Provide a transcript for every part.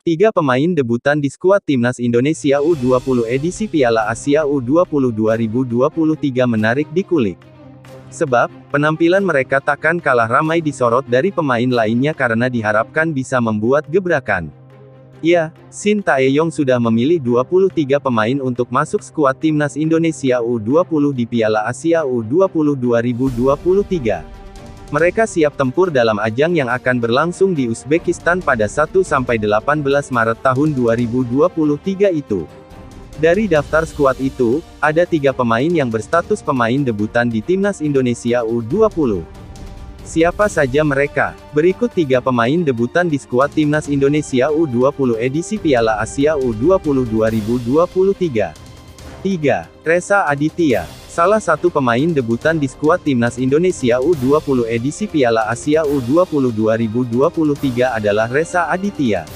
Tiga pemain debutan di skuad Timnas Indonesia U20 edisi Piala Asia U20 2023 menarik dikulik. Sebab, penampilan mereka takkan kalah ramai disorot dari pemain lainnya karena diharapkan bisa membuat gebrakan. Ya, Shin Tae-yong sudah memilih 23 pemain untuk masuk skuad Timnas Indonesia U20 di Piala Asia U20 2023. Mereka siap tempur dalam ajang yang akan berlangsung di Uzbekistan pada 1-18 Maret tahun 2023 itu. Dari daftar skuad itu, ada 3 pemain yang berstatus pemain debutan di Timnas Indonesia U20. Siapa saja mereka? Berikut 3 pemain debutan di skuad Timnas Indonesia U20 edisi Piala Asia U20 2023. 3. Reza Aditya. Salah satu pemain debutan di skuad Timnas Indonesia U20 edisi Piala Asia U20 2023 adalah Reza Aditya.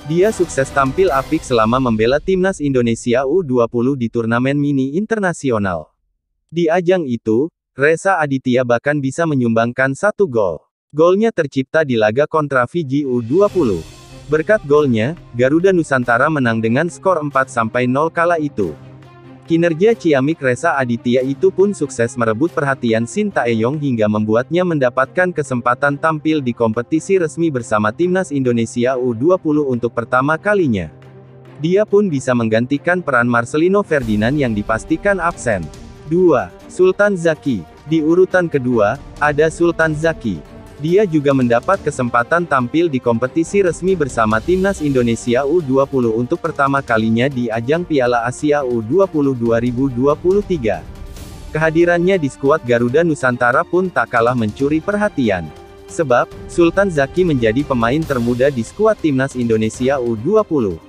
Dia sukses tampil apik selama membela Timnas Indonesia U20 di turnamen mini internasional. Di ajang itu, Reza Aditya bahkan bisa menyumbangkan 1 gol. Golnya tercipta di laga kontra Fiji U20. Berkat golnya, Garuda Nusantara menang dengan skor 4-0 kala itu. Kinerja ciamik Reza Aditya itu pun sukses merebut perhatian Shin Tae-yong hingga membuatnya mendapatkan kesempatan tampil di kompetisi resmi bersama Timnas Indonesia U20 untuk pertama kalinya. Dia pun bisa menggantikan peran Marcelino Ferdinand yang dipastikan absen. 2. Sultan Zaki. Di urutan kedua, ada Sultan Zaki. Dia juga mendapat kesempatan tampil di kompetisi resmi bersama Timnas Indonesia U20 untuk pertama kalinya di ajang Piala Asia U20 2023. Kehadirannya di skuad Garuda Nusantara pun tak kalah mencuri perhatian. Sebab, Sultan Zaki menjadi pemain termuda di skuad Timnas Indonesia U20.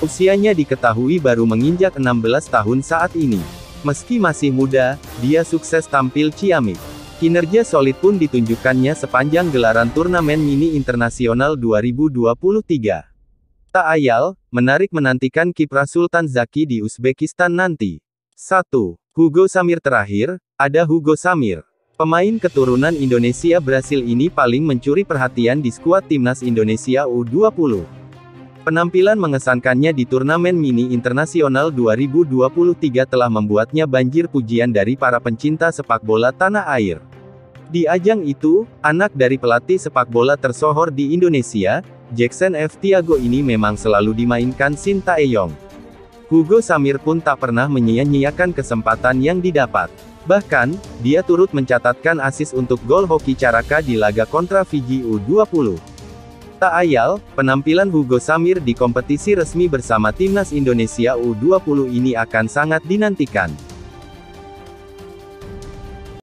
Usianya diketahui baru menginjak 16 tahun saat ini. Meski masih muda, dia sukses tampil ciamik. Kinerja solid pun ditunjukkannya sepanjang gelaran turnamen mini internasional 2023. Tak ayal, menarik menantikan kiprah Sultan Zaki di Uzbekistan nanti. 1. Hugo Samir. Terakhir, ada Hugo Samir. Pemain keturunan Indonesia Brasil ini paling mencuri perhatian di skuad Timnas Indonesia U20. Penampilan mengesankannya di turnamen mini internasional 2023 telah membuatnya banjir pujian dari para pencinta sepak bola tanah air. Di ajang itu, anak dari pelatih sepak bola tersohor di Indonesia, Jackson F. Tiago ini memang selalu dimainkan Shin Tae-yong. Hugo Samir pun tak pernah menyia-nyiakan kesempatan yang didapat. Bahkan, dia turut mencatatkan assist untuk gol Hoki Caraka di laga kontra Fiji U20. Tak ayal, penampilan Hugo Samir di kompetisi resmi bersama Timnas Indonesia U20 ini akan sangat dinantikan.